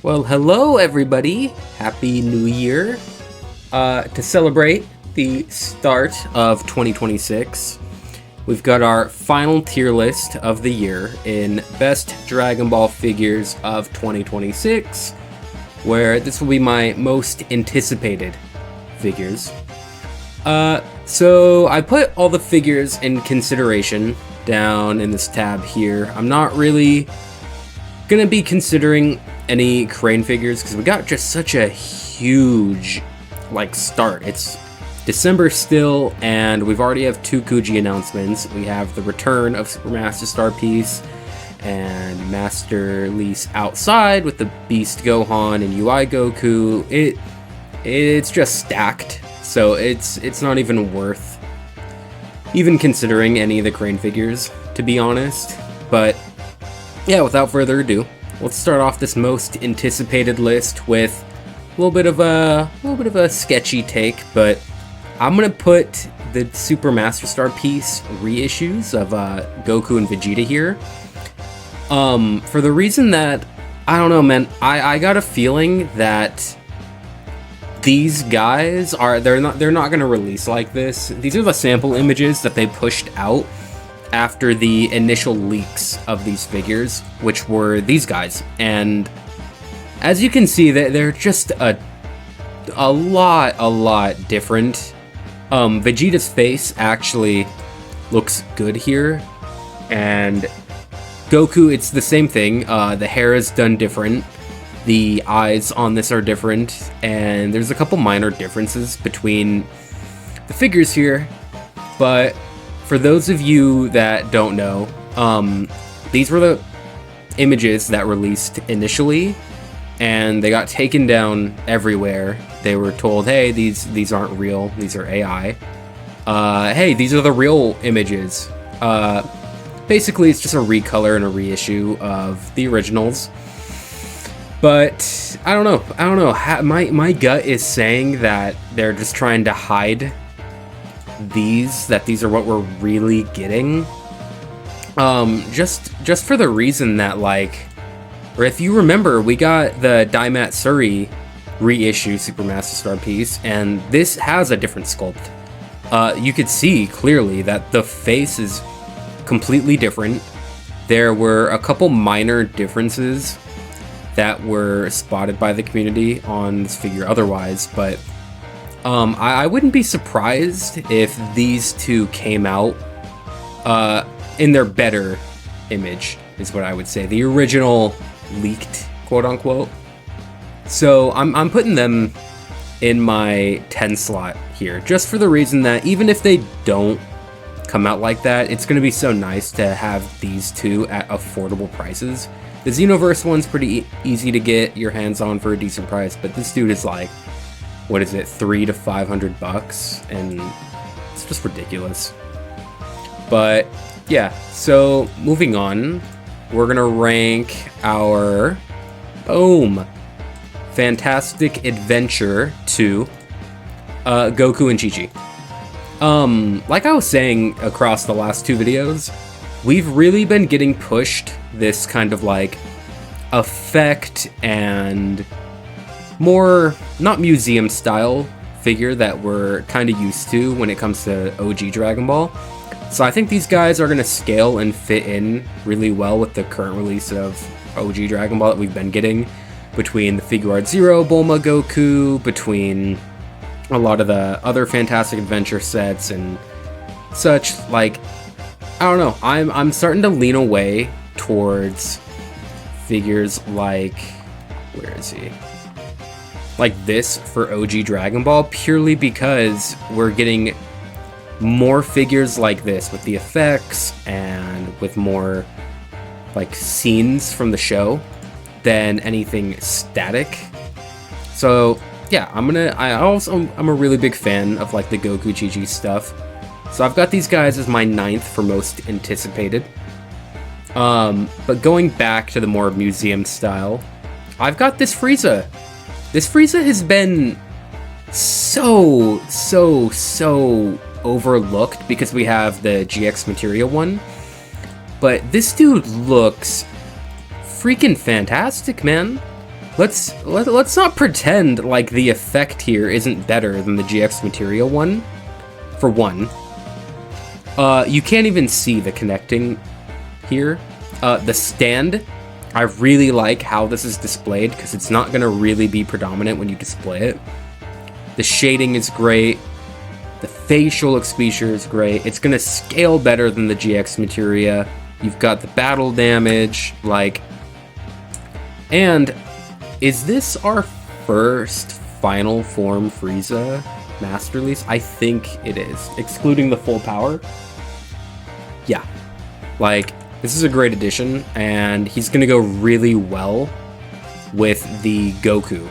Well, hello everybody. Happy New Year. To celebrate the start of 2026, we've got our final tier list of the year in Best Dragon Ball Figures of 2026, where this will be my most anticipated figures. So I put all the figures in consideration down in this tab here. I'm not really gonna be considering any Crane figures because we got just such a huge start. It's December still, and we've already have two Kuji announcements. We have the return of Super Master Star Piece and Masterlise outside with the Beast Gohan and UI Goku. It's just stacked, so it's not even worth even considering any of the Crane figures, to be honest. But yeah, without further ado, let's start off this most anticipated list with a little bit of a sketchy take, but I'm gonna put the Super Master Star Piece reissues of Goku and Vegeta here. For the reason that, I don't know, man, I got a feeling that these guys they're not gonna release like this. These are the sample images that they pushed out after the initial leaks of these figures, which were these guys, and as you can see, they're just a lot different. Vegeta's face actually looks good here, and Goku, it's the same thing. The hair is done different, the eyes on this are different, and there's a couple minor differences between the figures here, but for those of you that don't know, these were the images that released initially, and they got taken down everywhere. They were told, hey, these aren't real, these are AI. Hey, these are the real images. Basically, it's just a recolor and a reissue of the originals. But I don't know. My gut is saying that they're just trying to hide these are what we're really getting. Just for the reason that, or if you remember, we got the Daimat Suri reissue Super Master Star Piece, and this has a different sculpt. You could see clearly that the face is completely different. There were a couple minor differences that were spotted by the community on this figure otherwise, but I wouldn't be surprised if these two came out in their better image, is what I would say. The original leaked, quote unquote. So I'm putting them in my 10 slot here, just for the reason that even if they don't come out like that, it's going to be so nice to have these two at affordable prices. The Xenoverse one's pretty easy to get your hands on for a decent price, but this dude is what is it, $300 to $500, and it's just ridiculous. But yeah, so moving on, we're gonna rank our Fantastic Adventure to Goku and Chi-Chi. Like I was saying across the last two videos, we've really been getting pushed this kind of effect and more, not museum style figure that we're kind of used to when it comes to OG Dragon Ball. So I think these guys are going to scale and fit in really well with the current release of OG Dragon Ball that we've been getting, between the Figure Art Zero Bulma Goku, between a lot of the other Fantastic Adventure sets and such. I don't know, I'm starting to lean away towards figures where is he? This for OG Dragon Ball, purely because we're getting more figures like this with the effects and with more scenes from the show than anything static. So yeah, I'm a really big fan of the Goku Chi-Chi stuff. So I've got these guys as my 9th for most anticipated. But going back to the more museum style, I've got this Frieza. This Frieza has been so overlooked because we have the GX Materia one. But this dude looks freaking fantastic, man. let's not pretend like the effect here isn't better than the GX Material one. For one, you can't even see the connecting here. The stand, I really like how this is displayed because it's not going to really be predominant when you display it. The shading is great. The facial exposure is great. It's going to scale better than the GX Materia. You've got the battle damage, like... And is this our first final form Frieza Masterlise? I think it is, excluding the full power. Yeah, like, this is a great addition, and he's going to go really well with the Goku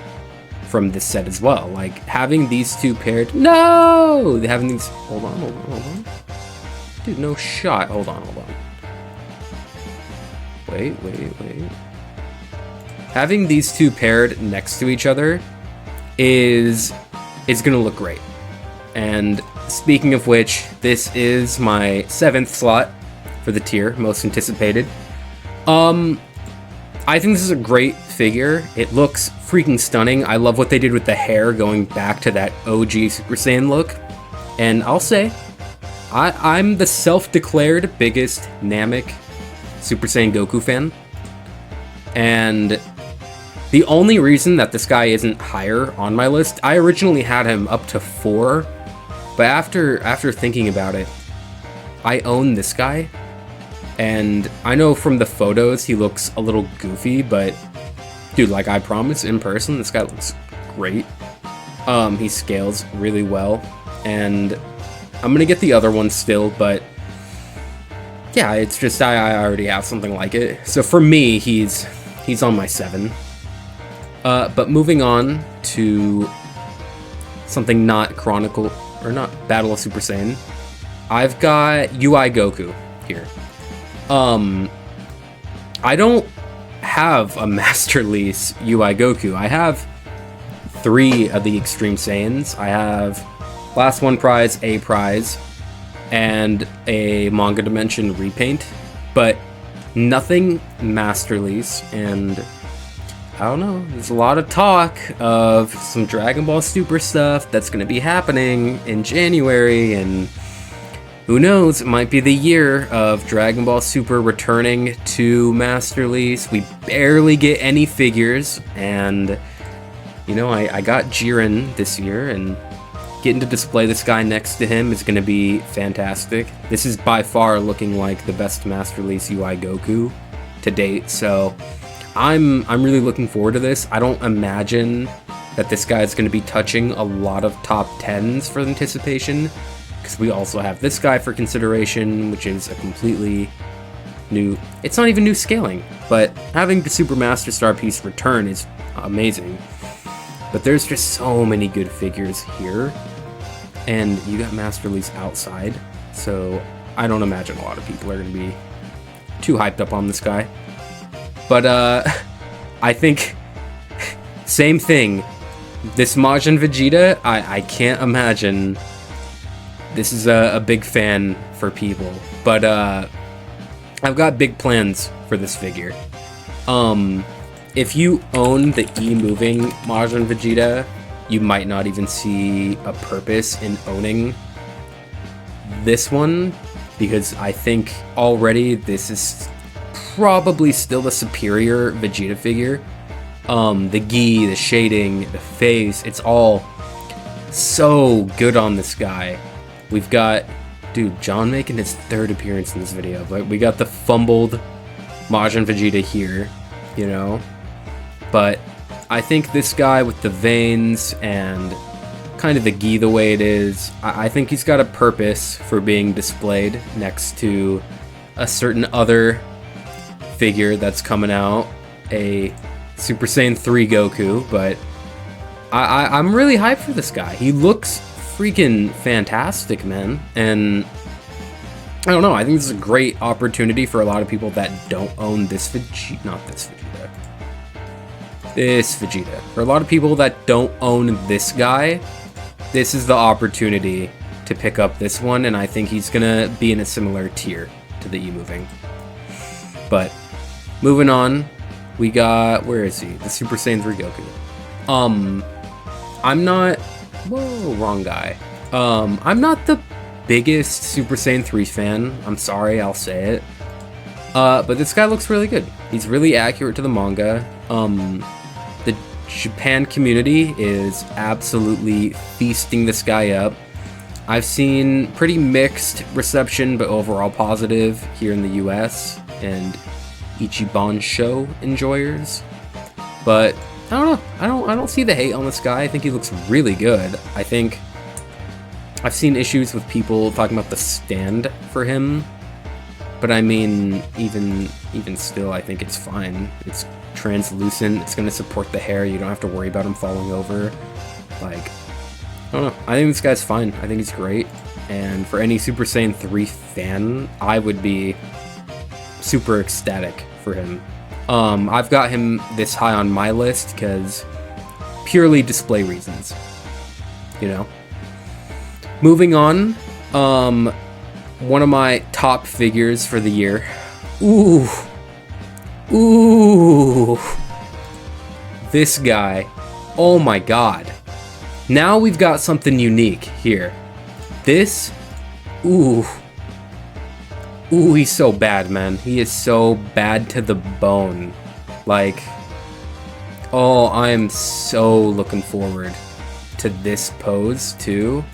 from this set as well. Like, having these two paired... No! Having these... Hold on. Dude, no shot. Hold on. Wait. Having these two paired next to each other is gonna look great. And speaking of which, this is my 7th slot for the tier, most anticipated. I think this is a great figure. It looks freaking stunning. I love what they did with the hair, going back to that OG Super Saiyan look. And I'll say, I'm the self-declared biggest Namek Super Saiyan Goku fan. And the only reason that this guy isn't higher on my list, I originally had him up to 4, but after thinking about it, I own this guy. And I know from the photos he looks a little goofy, but dude, like, I promise, in person, this guy looks great. He scales really well, and I'm gonna get the other one still, but yeah, it's just I already have something like it. So for me, he's on my 7. But moving on to something not Chronicle, or not Battle of Super Saiyan, I've got UI Goku here. I don't have a Masterlise UI Goku. I have 3 of the Extreme Saiyans. I have Last One Prize, A Prize, and a Manga Dimension repaint, but nothing Masterlise. And I don't know, there's a lot of talk of some Dragon Ball Super stuff that's going to be happening in January, and who knows, it might be the year of Dragon Ball Super returning to Masterlise. We barely get any figures, and, you know, I got Jiren this year, and getting to display this guy next to him is going to be fantastic. This is by far looking like the best Masterlise UI Goku to date, so I'm really looking forward to this. I don't imagine that this guy is going to be touching a lot of top 10s for anticipation, because we also have this guy for consideration, which is a completely new... It's not even new scaling, but having the Super Master Star piece return is amazing. But there's just so many good figures here, and you got Masterlise outside, so I don't imagine a lot of people are going to be too hyped up on this guy. But I think, same thing, this Majin Vegeta, I can't imagine this is a big fan for people, but I've got big plans for this figure. If you own the E-moving Majin Vegeta, you might not even see a purpose in owning this one, because I think already this is probably still the superior Vegeta figure. The gi, the shading, the face, it's all so good on this guy. We've got, dude, John making his 3rd appearance in this video, but we got the fumbled Majin Vegeta here, you know? But I think this guy with the veins and kind of the gi the way it is, I think he's got a purpose for being displayed next to a certain other figure that's coming out, a Super Saiyan 3 Goku, but I'm really hyped for this guy. He looks freaking fantastic, man, and I don't know, I think this is a great opportunity for a lot of people that don't own this Vegeta, this Vegeta. For a lot of people that don't own this guy, this is the opportunity to pick up this one, and I think he's gonna be in a similar tier to the E-moving. But moving on, We got, where is he? The Super Saiyan 3 Goku. I'm not, whoa, wrong guy. I'm not the biggest Super Saiyan 3 fan. I'm sorry, I'll say it. But this guy looks really good. He's really accurate to the manga. The Japan community is absolutely feasting this guy up. I've seen pretty mixed reception, but overall positive here in the US and Ichiban show enjoyers. But I don't know. I don't see the hate on this guy. I think he looks really good. I think I've seen issues with people talking about the stand for him, but I mean, even still, I think it's fine. It's translucent. It's going to support the hair. You don't have to worry about him falling over. Like, I don't know. I think this guy's fine. I think he's great. And for any Super Saiyan 3 fan, I would be super ecstatic for him. I've got him this high on my list because purely display reasons, you know. Moving on, one of my top figures for the year. Ooh, this guy. Oh my god. Now we've got something unique here. This, ooh, he's so bad, man. He is so bad to the bone. Like, oh, I am so looking forward to this pose, too.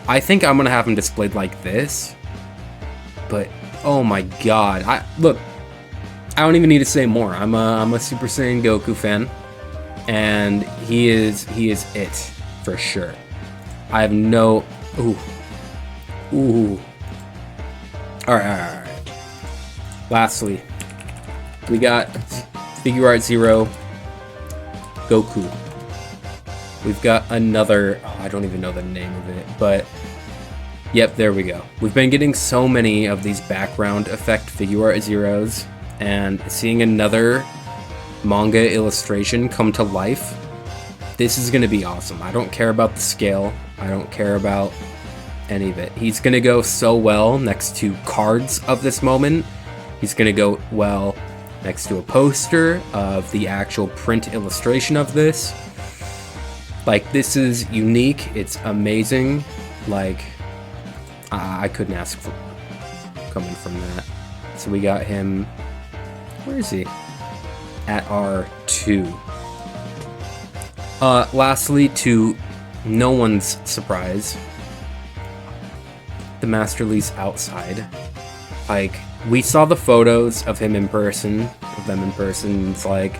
I think I'm gonna have him displayed like this. But, oh my god. Look, I don't even need to say more. I'm a Super Saiyan Goku fan. And he is it, for sure. I have no... Ooh. Alright. Lastly, we got Figure Art Zero Goku. We've got another, I don't even know the name of it, but yep, there we go. We've been getting so many of these background effect Figure Art Zeros, and seeing another manga illustration come to life, this is going to be awesome. I don't care about the scale. I don't care about any of it. He's gonna go so well next to cards of this moment. He's gonna go well next to a poster of the actual print illustration of this. Like, this is unique. It's amazing. Like, I couldn't ask for coming from that. So we got him, where is he? At R2. Lastly, to no one's surprise, the Masterlise outside. Like, we saw the photos of him in person, It's like,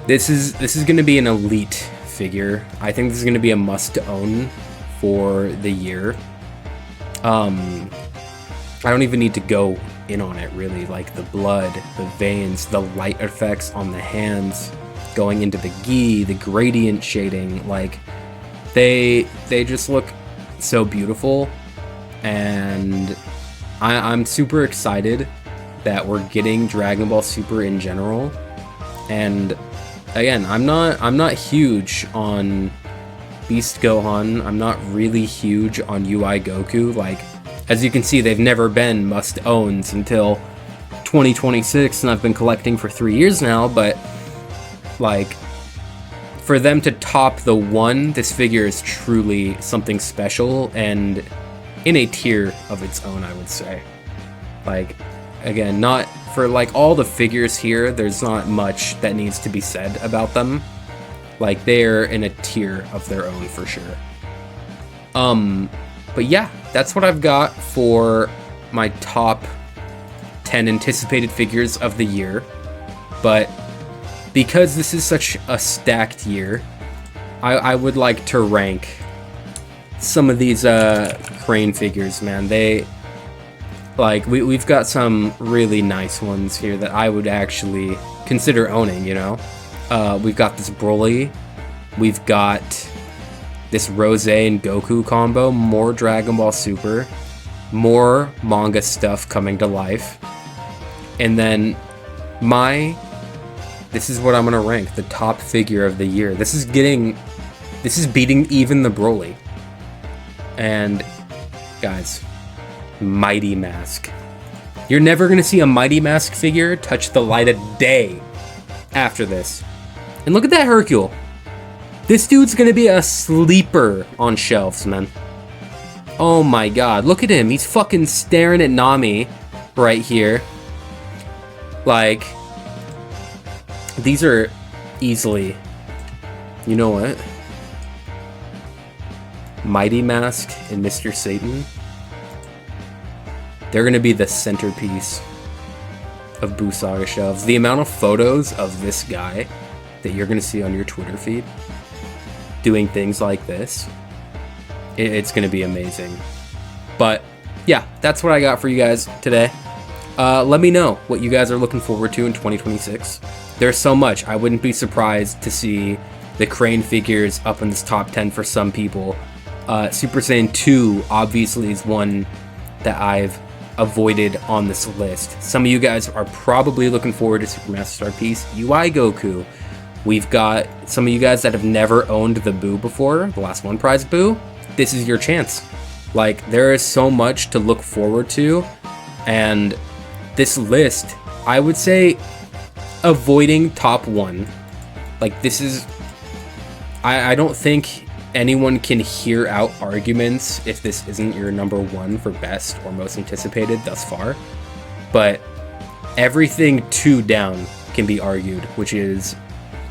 this is gonna be an elite figure. I think this is gonna be a must-own for the year. I don't even need to go in on it, really. Like, the blood, the veins, the light effects on the hands, going into the gi, the gradient shading, like, they just look so beautiful, and I'm super excited that we're getting Dragon Ball Super in general. And again, I'm not huge on Beast Gohan. I'm not really huge on UI Goku. Like, as you can see, they've never been must-owns until 2026, and I've been collecting for 3 years now, but like, for them to top the one, this figure is truly something special and in a tier of its own, I would say. Like, again, not for like all the figures here, there's not much that needs to be said about them. Like, they're in a tier of their own for sure. But yeah, that's what I've got for my top 10 anticipated figures of the year. But because this is such a stacked year, I would like to rank some of these Crane figures, man. They, like, we've got some really nice ones here that I would actually consider owning, you know? We've got this Broly. We've got this Rose and Goku combo, more Dragon Ball Super, more manga stuff coming to life. And then this is what I'm gonna rank the top figure of the year. This is beating even the Broly. And guys, Mighty Mask. You're never gonna see a Mighty Mask figure touch the light of day after this. And look at that Hercule. This dude's gonna be a sleeper on shelves, man. Oh my god, look at him. He's fucking staring at Nami right here. Like, these are easily, you know what? Mighty Mask and Mr. Satan. They're gonna be the centerpiece of Boo Saga shelves. The amount of photos of this guy that you're gonna see on your Twitter feed doing things like this, it's gonna be amazing. But yeah, that's what I got for you guys today. Let me know what you guys are looking forward to in 2026. There's so much. I wouldn't be surprised to see the Crane figures up in this top 10 for some people. Super Saiyan 2 obviously is one that I've avoided on this list. Some of you guys are probably looking forward to Super Master Star Piece UI Goku. We've got some of you guys that have never owned the Boo before, the last one prize Boo. This is your chance. Like, there is so much to look forward to, and this list, I would say avoiding top 1. Like, this is, I don't think anyone can hear out arguments if this isn't your number 1 for best or most anticipated thus far. But everything 2 down can be argued, which is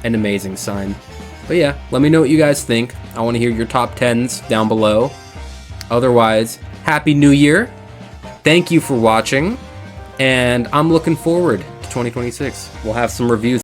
an amazing sign. But yeah, let me know what you guys think. I want to hear your top 10s down below. Otherwise, Happy New Year. Thank you for watching. And I'm looking forward to 2026. We'll have some reviews.